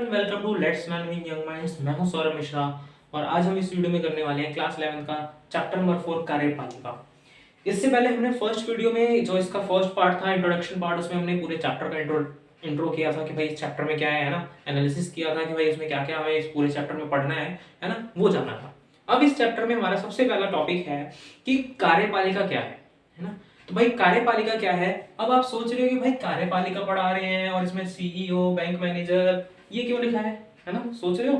Welcome to let's learn with young minds. मैं हूं सौरभ मिश्रा और आज हम इस वीडियो में करने वाले हैं क्लास 11 का चैप्टर नंबर 4 कार्यपालिका। इससे पहले हमने फर्स्ट वीडियो में जो इसका फर्स्ट पार्ट था इंट्रोडक्शन पार्ट, उसमें हमने पूरे चैप्टर का इंट्रो किया था कि भाई इस चैप्टर में क्या है ना, एनालिसिस किया था कि भाई इसमें क्या क्या हमें इस पूरे चैप्टर में पढ़ना है ना, वो जाना था। अब इस चैप्टर में हमारा सबसे पहला टॉपिक है कि कार्यपालिका क्या है ना। तो भाई कार्यपालिका क्या है। अब आप सोच रहे हो कि भाई कार्यपालिका पढ़ा रहे हैं और इसमें सीईओ, बैंक मैनेजर, ये क्यों लिखा है ना, सोच रहे हो।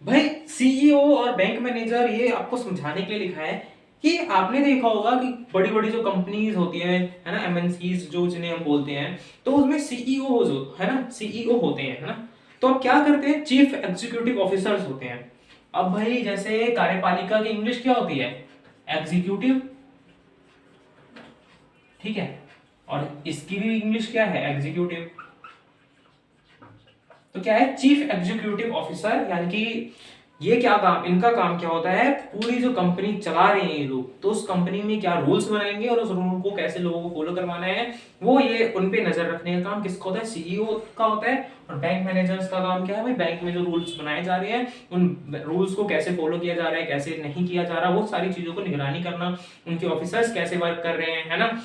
भाई सीईओ और बैंक मैनेजर ये आपको समझाने के लिए लिखा है कि आपने देखा होगा कि बड़ी बड़ी जो कंपनीज होती है ना, एमएनसीज जो जिन्हें हम बोलते हैं, तो उसमें सीईओ जो है ना, सीईओ होते हैं है ना। तो अब क्या करते हैं, चीफ एग्जीक्यूटिव ऑफिसर्स होते हैं। अब भाई जैसे कार्यपालिका की इंग्लिश क्या होती है, एग्जीक्यूटिव, ठीक है, और इसकी भी इंग्लिश क्या है, एग्जीक्यूटिव। तो क्या है, चीफ एग्जीक्यूटिव ऑफिसर, यानी कि ये क्या काम, इनका काम क्या होता है, पूरी जो कंपनी चला रहे हैं ये लोग, तो उस कंपनी में क्या रूल्स बनाएंगे और उस रूल को कैसे लोगों को फॉलो करवाना है, वो ये उन पे नजर रखने का काम किसका होता है, सीईओ का होता है। और बैंक मैनेजर्स का काम क्या है, भाई बैंक में जो रूल्स बनाए जा रहे हैं उन रूल्स को कैसे फॉलो किया जा रहा है, कैसे नहीं किया जा रहा, वो सारी चीजों को निगरानी करना, उनके ऑफिसर्स कैसे वर्क कर रहे हैं है ना,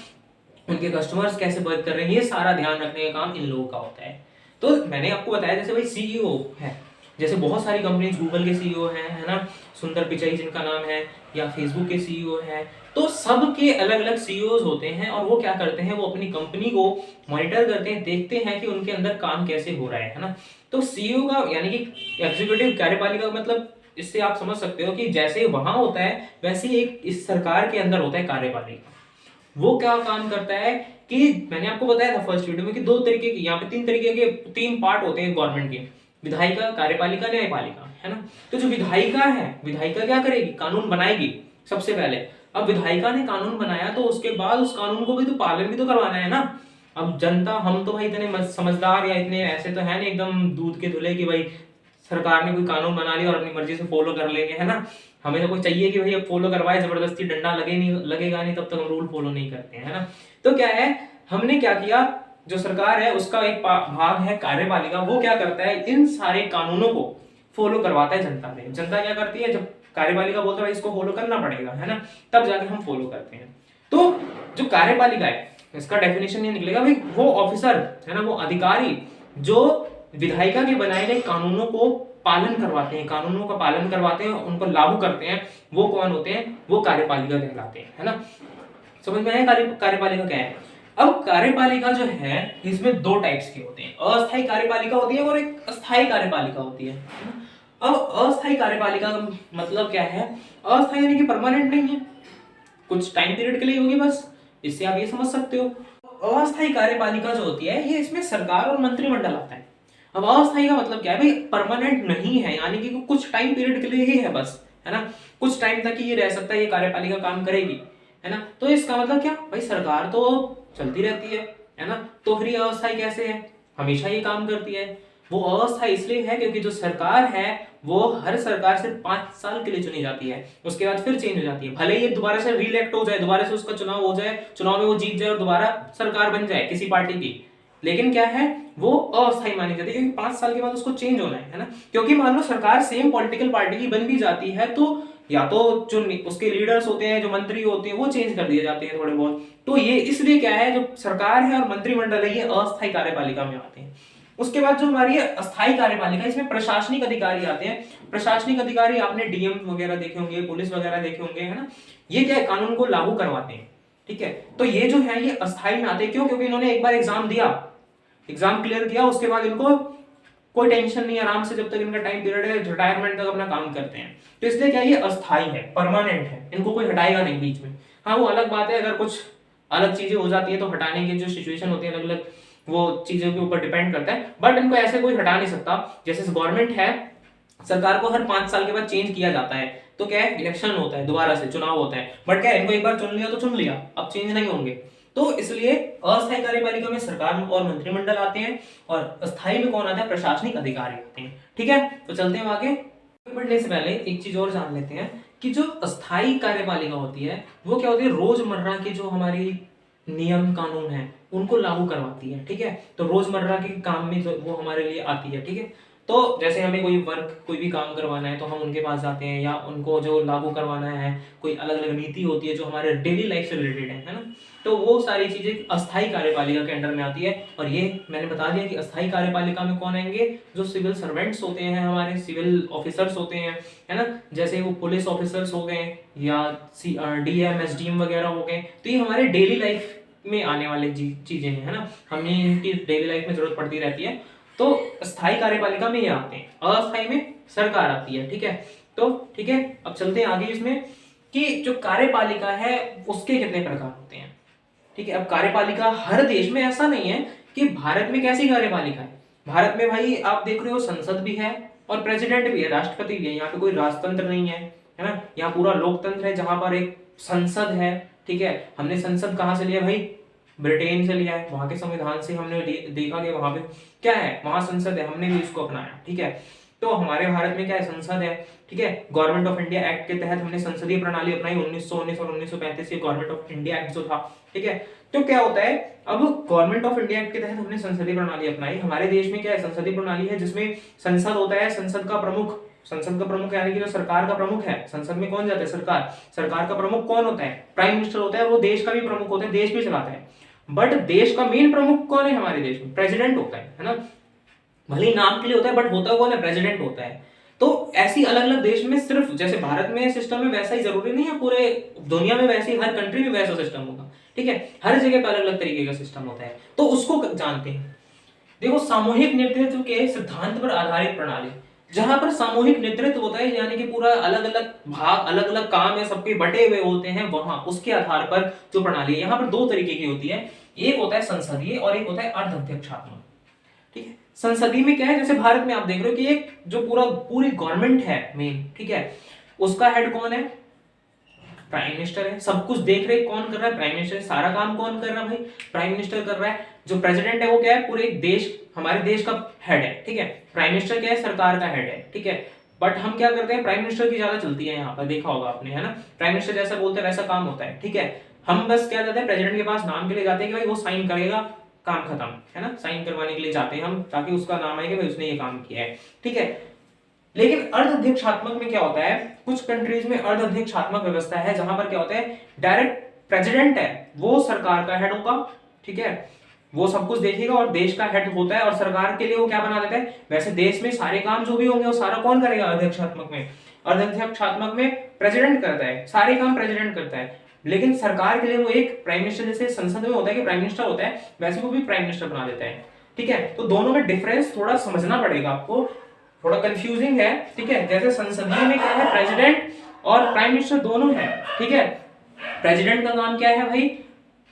उनके कस्टमर्स कैसे वर्क कर रहे हैं, ये सारा ध्यान रखने का काम इन लोगों का होता है। तो मैंने आपको बताया जैसे भाई सीईओ है, जैसे बहुत सारी कंपनी, गूगल के सीईओ हैं है ना, सुंदर पिचाई जिनका नाम है, या फेसबुक के सीईओ हैं, तो सबके अलग अलग सीईओज होते हैं और वो क्या करते हैं, वो अपनी कंपनी को मॉनिटर करते हैं, देखते हैं कि उनके अंदर काम कैसे हो रहा है ना। तो सीईओ का यानी कि एग्जीक्यूटिव कार्यपालिका का मतलब, इससे आप समझ सकते हो कि जैसे वहां होता है वैसे ही एक इस सरकार के अंदर होता है कार्यपालिका। वो क्या काम करता है कि मैंने आपको बताया था फर्स्ट वीडियो में कि दो तरीके के, यहाँ पे तीन तरीके के, तीन पार्ट होते हैं गवर्नमेंट के, विधायिका, कार्यपालिका, न्यायपालिका, है ना। तो जो विधायिका है, विधायिका क्या करेगी, कानून बनाएगी सबसे पहले। अब विधायिका ने कानून बनाया तो उसके बाद उस कानून को भी तो पालन भी तो करवाना है ना। अब जनता, हम तो भाई इतने समझदार या इतने ऐसे तो है नहीं एकदम दूध के धुले कि भाई सरकार ने कोई कानून बना लिया और अपनी मर्जी से फॉलो कर लेंगे, है ना। हमें तो कोई चाहिए कि भाई अब फॉलो करवाए, जबरदस्ती डंडा लगेगा नहीं तब तक हम रूल फॉलो नहीं करते हैं, है ना। तो क्या है, हमने क्या किया, जो सरकार है उसका एक भाग है कार्यपालिका, वो क्या करता है, इन सारे कानूनों को फॉलो करवाता है जनता से। जनता क्या करती है, जब कार्यपालिका बोलता है इसको फॉलो करना पड़ेगा, है ना, तब जाके हम फॉलो करते हैं। तो जो कार्यपालिका है, इसका डेफिनेशन ये निकलेगा भाई, वो ऑफिसर है ना, वो अधिकारी जो विधायिका के बनाए गए कानूनों को पालन करवाते हैं, कानूनों का पालन करवाते हैं, उनको लागू करते हैं, वो कौन होते हैं, वो कार्यपालिका कहलाते हैं, है ना। समझ में आया कार्यपालिका क्या है। अब कार्यपालिका जो है इसमें दो टाइप्स के होते हैं, अस्थायी कार्यपालिका होती है और एक अस्थायी कार्यपालिका होती है। अब अस्थायी कार्यपालिका का मतलब क्या है, अस्थायी यानी कि परमानेंट नहीं है, कुछ टाइम पीरियड के लिए होगी बस, इससे आप ये समझ सकते हो। अस्थायी कार्यपालिका जो होती है, ये इसमें सरकार और मंत्रिमंडल आता है। अब अस्थायी का मतलब क्या है भाई, परमानेंट नहीं है, यानी कि कुछ टाइम पीरियड के लिए ही है बस, है ना, कुछ टाइम तक ही ये रह सकता है, ये कार्यपालिका काम करेगी, है ना। तो इसका मतलब क्या भाई, सरकार तो चलती रहती है ना, तो फिर ये अस्थायी कैसे है, हमेशा ये काम करती है। वो अस्थायी इसलिए है क्योंकि जो सरकार है वो हर सरकार सिर्फ 5 साल के लिए चुनी जाती है, उसके बाद फिर चेंज हो जाती है। भले ये दोबारा से रीइलेक्ट हो जाए, दोबारा से उसका चुनाव हो जाए, चुनाव में वो जीत जाए और दोबारा सरकार बन जाए किसी पार्टी की, लेकिन क्या है, वो अस्थायी मानी जाती है क्योंकि 5 साल के बाद उसको चेंज होना है ना। क्योंकि मान लो सरकार सेम पॉलिटिकल पार्टी की बन भी जाती है तो या तो जो उसके लीडर्स होते हैं, जो मंत्री होते हैं, वो चेंज कर दिए जाते हैं थोड़े बहुत। तो ये इसलिए क्या है, जो सरकार है और मंत्रिमंडल है, ये अस्थायी कार्यपालिका में आते हैं। उसके बाद जो हमारी अस्थायी कार्यपालिका, इसमें प्रशासनिक अधिकारी आते हैं। प्रशासनिक अधिकारी आपने डीएम वगैरह देखे होंगे, पुलिस वगैरह देखे होंगे, है ना। ये क्या है, कानून को लागू करवाते हैं, ठीक है। तो ये जो है ये अस्थायी में आते हैं, क्यों, क्योंकि इन्होंने एक बार एग्जाम दिया, एग्जाम क्लियर किया, उसके बाद इनको कोई टेंशन नहीं, आराम से जब तक इनका टाइम पीरियड है रिटायरमेंट तक अपना काम करते हैं। तो इसलिए क्या ये अस्थायी है, परमानेंट है, इनको कोई हटाएगा नहीं बीच में। हाँ वो अलग बात है, अगर कुछ अलग चीजें हो जाती है तो हटाने की जो सिचुएशन होती है अलग अलग, वो चीजों के ऊपर डिपेंड करता है, बट इनको ऐसे कोई हटा नहीं सकता। जैसे गवर्नमेंट है, सरकार को हर 5 साल के बाद चेंज किया जाता है, तो क्या है, इलेक्शन होता है, दोबारा से चुनाव होता है, बट क्या इनको एक बार चुन लिया तो चुन लिया, अब चेंज नहीं होंगे। तो इसलिए अस्थायी कार्यपालिका में सरकार और मंत्रिमंडल आते हैं और अस्थायी में कौन आता है, प्रशासनिक अधिकारी आते हैं, ठीक है। तो चलते हैं आगे। बढ़ने से पहले एक चीज और जान लेते हैं कि जो अस्थायी कार्यपालिका होती है वो क्या होती है, रोजमर्रा की जो हमारी नियम कानून है उनको लागू करवाती है, ठीक है। तो रोजमर्रा के काम में वो हमारे लिए आती है, ठीक है। तो जैसे हमें कोई वर्क कोई भी काम करवाना है तो हम उनके पास जाते हैं, या उनको जो लागू करवाना है, कोई अलग अलग नीति होती है जो हमारे डेली लाइफ से रिलेटेड है ना, तो वो सारी चीजें अस्थायी कार्यपालिका के अंडर में आती है। और ये मैंने बता दिया कि अस्थायी कार्यपालिका में कौन आएंगे, जो सिविल सर्वेंट्स होते हैं, हमारे सिविल ऑफिसर्स होते हैं, है ना, जैसे वो पुलिस ऑफिसर्स हो गए या डीएम एसडीएम वगैरह हो गए। तो ये हमारे डेली लाइफ में आने वाली चीजें हैं, है ना, हमें इनकी डेली लाइफ में जरूरत पड़ती रहती है। तो स्थायी कार्यपालिका में ये आते हैं, अस्थायी में सरकार आती है। ठीक है, तो ठीक है, अब चलते हैं आगे इसमें कि जो कार्यपालिका है उसके कितने प्रकार होते हैं। ठीक है, अब कार्यपालिका हर देश में ऐसा नहीं है कि भारत में कैसी कार्यपालिका है। भारत में भाई आप देख रहे हो संसद भी है और प्रेसिडेंट भी है, राष्ट्रपति भी है। यहाँ पे कोई राजतंत्र नहीं है, है ना, यहाँ पूरा लोकतंत्र है जहां पर एक संसद है। ठीक है, हमने संसद कहां से लिया भाई, ब्रिटेन से लिया है। वहां के संविधान से हमने देखा कि वहां पे क्या है, वहां संसद है, हमने भी इसको अपनाया। ठीक है, तो हमारे भारत में क्या है, संसद है। ठीक है, गवर्नमेंट ऑफ इंडिया एक्ट के तहत हमने संसदीय प्रणाली अपनाई 1919 और 1935 के गवर्नमेंट ऑफ इंडिया एक्ट जो था। ठीक है, तो क्या होता है, अब गवर्नमेंट ऑफ इंडिया एक्ट के तहत हमने संसदीय प्रणाली अपनाई। हमारे देश में क्या है, संसदीय प्रणाली है जिसमें संसद होता है, संसद का प्रमुख यानी कि जो सरकार का प्रमुख है। संसद में कौन जाता है, सरकार का प्रमुख कौन होता है, प्राइम मिनिस्टर होता है, वो देश का भी प्रमुख होता है, देश भी चलाता है। बट देश का मेन प्रमुख कौन है हमारे देश में, प्रेसिडेंट होता है ना, भले नाम के लिए होता है बट होता कौन है, प्रेसिडेंट होता है। तो ऐसी अलग अलग देश में, सिर्फ जैसे भारत में सिस्टम है वैसा ही जरूरी नहीं है पूरे दुनिया में, वैसे ही हर कंट्री में वैसा सिस्टम होगा। ठीक है, हर जगह पे अलग अलग तरीके का सिस्टम होता है, तो उसको जानते हैं। देखो, सामूहिक नेतृत्व के सिद्धांत पर आधारित प्रणाली, जहां पर सामूहिक नेतृत्व होता है यानी कि पूरा अलग अलग भाग, अलग अलग काम है, सबके बटे हुए होते हैं, वहां उसके आधार पर जो प्रणाली है, यहाँ पर दो तरीके की होती है। एक होता है संसदीय और एक होता है अर्धअध्यक्षात्मक। ठीक है, संसदीय में क्या है, जैसे भारत में आप देख रहे हो कि एक जो पूरी गवर्नमेंट है मेन, ठीक है, उसका हेड कौन है, प्राइम मिनिस्टर है। सब कुछ देख रहे कौन कर रहा है, प्राइम मिनिस्टर। सारा काम कौन कर रहा है भाई, प्राइम मिनिस्टर कर रहा है। जो प्रेसिडेंट है वो क्या है, पूरे देश, हमारे देश का हेड है। ठीक है, प्राइम मिनिस्टर क्या है, सरकार का हेड है। ठीक है, बट हम क्या करते हैं, प्राइम मिनिस्टर की ज्यादा चलती है यहाँ पर, देखा होगा आपने, है ना, प्राइम मिनिस्टर जैसा बोलते हैं वैसा काम होता है। ठीक है, हम बस क्या जाते हैं, प्रेसिडेंट के पास नाम के लिए जाते हैं कि भाई वो साइन करेगा, काम खत्म, है ना, साइन करवाने के लिए जाते हैं हम, ताकि उसका नाम आए कि भाई उसने ये काम किया है। ठीक है, लेकिन अर्धअध्यक्षात्मक में क्या होता है, कुछ कंट्रीज में अर्धअध्यक्षात्मक व्यवस्था है जहां पर क्या होता है, डायरेक्ट प्रेसिडेंट है वो सरकार का हेड होगा। ठीक है, वो सब कुछ देखेगा और देश का हेड होता है, और सरकार के लिए वो क्या बना देता है, वैसे देश में सारे काम जो भी होंगे वो सारा कौन करेगा, अर्धअध्यक्षात्मक में। अर्धअध्यक्षात्मक में प्रेसिडेंट करता है, सारे काम प्रेसिडेंट करता है, लेकिन सरकार के लिए वो एक प्राइम मिनिस्टर, जैसे संसद में होता है कि प्राइम मिनिस्टर होता है, वैसे वो भी प्राइम मिनिस्टर बना देता है। ठीक है, तो दोनों में डिफरेंस थोड़ा समझना पड़ेगा आपको, थोड़ा कंफ्यूजिंग है। ठीक है, जैसे संसदीय में क्या है, प्रेसिडेंट और प्राइम मिनिस्टर दोनों है। ठीक है, प्रेसिडेंट का काम क्या है भाई,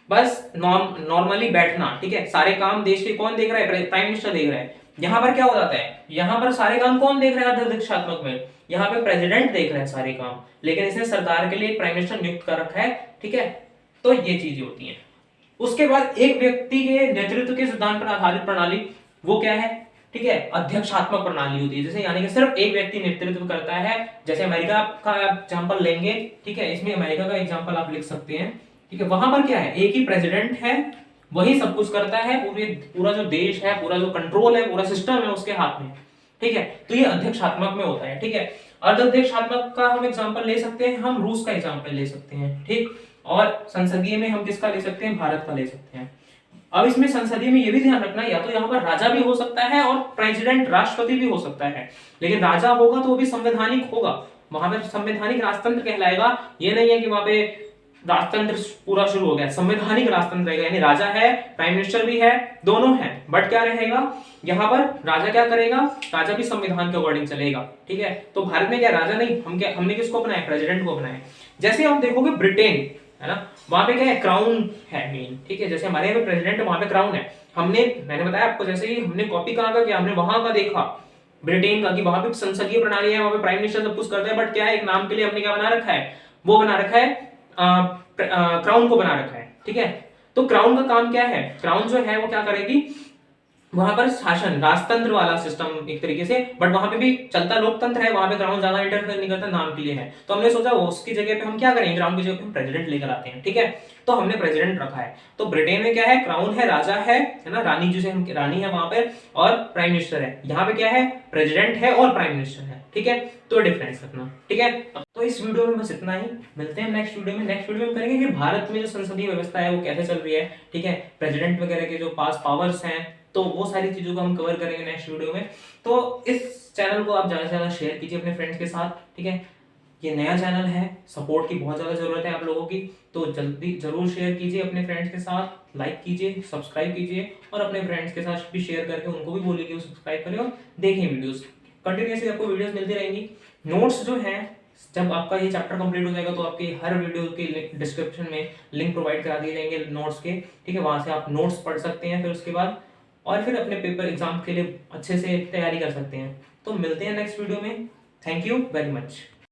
बस नॉर्मली बैठना। ठीक है, सारे काम देश के कौन देख रहा है, प्राइम मिनिस्टर देख रहा है। यहाँ पर क्या हो जाता है, यहाँ पर सारे काम कौन देख रहा है, अध्यक्षात्मक में यहाँ पे प्रेसिडेंट देख रहा है सारे काम, लेकिन इसने सरकार के लिए प्राइम मिनिस्टर नियुक्त कर रखा है। ठीक है, तो ये चीजें होती हैं। उसके बाद एक व्यक्ति के नेतृत्व के सिद्धांत पर आधारित प्रणाली, वो क्या है, ठीक है, अध्यक्षात्मक प्रणाली होती है, जैसे यानी कि सिर्फ एक व्यक्ति नेतृत्व करता है। जैसे अमेरिका का एग्जांपल लेंगे, ठीक है, इसमें अमेरिका का एग्जांपल आप लिख सकते हैं। ठीक है, वहां पर क्या है, एक ही प्रेसिडेंट है, वही सब कुछ करता है, पूरा जो देश है, पूरा जो कंट्रोल है, पूरा सिस्टम है उसके हाथ में। ठीक है, तो ये अध्यक्षात्मक में होता है। ठीक है, अर्धअध्यक्षात्मक का हम एग्जांपल ले सकते हैं, हम रूस का एग्जांपल ले सकते हैं। ठीक, और संसदीय में हम किसका ले सकते हैं, भारत का ले सकते हैं। अब इसमें संसदीय में ये भी ध्यान रखना, या तो यहाँ पर राजा भी हो सकता है और प्रेसिडेंट राष्ट्रपति भी हो सकता है, लेकिन राजा होगा तो वो भी संवैधानिक होगा, वहां पर संवैधानिक राजतंत्र कहलाएगा। ये नहीं है कि वहां पे राजतंत्र पूरा शुरू हो गया, संवैधानिक राजतंत्र रहेगा, यानी राजा है, प्राइम मिनिस्टर भी है, दोनों है, बट क्या रहेगा, यहाँ पर राजा क्या करेगा, राजा भी संविधान के अकॉर्डिंग चलेगा। ठीक है, तो भारत में क्या राजा नहीं, हमने किसको अपनाया, प्रेसिडेंट को अपनाया। जैसे आप देखोगे ब्रिटेन, है ना, वहां पे क्या है, क्राउन है मेन। ठीक है, जैसे हमारे यहाँ पे प्रेसिडेंट है, वहां पे क्राउन है। मैंने बताया आपको, जैसे ही हमने कॉपी कहाँ का किया, हमने वहां का देखा ब्रिटेन का, कि वहां पे संसदीय प्रणाली है, वहां पे प्राइम मिनिस्टर सब कुछ करता है, बट क्या है, एक नाम के लिए हमने क्या बना रखा है, वो बना रखा है, क्राउन को बना रखा है। ठीक है, तो क्राउन का काम क्या है, क्राउन जो है वो क्या करेगी, वहां पर शासन राजतंत्र वाला सिस्टम एक तरीके से, बट वहां पे भी चलता लोकतंत्र है, वहां पे क्राउन ज्यादा इंटरफेयर नहीं करता, नाम के लिए है। तो हमने सोचा उसकी जगह पे हम क्या करेंगे, क्राउन की जगह पे हम प्रेसिडेंट लेकर आते हैं, ठीक है। तो हमने प्रेसिडेंट रखा है। तो ब्रिटेन में क्या है, क्राउन है, राजा है ना, रानी जिसे हम रानी है वहां पे, और प्राइम मिनिस्टर है। यहाँ पे क्या है, प्रेसिडेंट है और प्राइम मिनिस्टर है, ठीक है। तो डिफरेंस रखना, ठीक है। तो इस वीडियो में बस इतना ही, मिलते हैं नेक्स्ट वीडियो में। नेक्स्ट वीडियो में करेंगे कि भारत में जो संसदीय व्यवस्था है वो कैसे चल रही है, ठीक है, प्रेसिडेंट वगैरह के जो पास पावर्स हैं, तो वो सारी चीजों को हम कवर करेंगे नेक्स्ट वीडियो में। तो इस चैनल को आप ज्यादा से ज्यादा शेयर कीजिए अपने फ्रेंड्स के साथ, ठीक है। ये नया चैनल है, सपोर्ट की बहुत ज्यादा जरूरत है आप लोगों की, तो जल्दी जरूर शेयर कीजिए अपने फ्रेंड्स के साथ, लाइक कीजिए, सब्सक्राइब कीजिए, और अपने फ्रेंड्स के साथ भी शेयर करके उनको भी बोलिए कि वो सब्सक्राइब करें और देखें वीडियोस। कंटिन्यूसली आपको वीडियोस मिलती रहेंगी। नोट्स जो हैं, जब आपका ये चैप्टर कंप्लीट हो जाएगा तो आपके हर वीडियो के डिस्क्रिप्शन में लिंक प्रोवाइड करा दिए जाएंगे नोट्स के, ठीक है। वहां से आप नोट्स पढ़ सकते हैं फिर उसके बाद, और फिर अपने पेपर एग्जाम के लिए अच्छे से तैयारी कर सकते हैं। तो मिलते हैं नेक्स्ट वीडियो में। Thank you very much.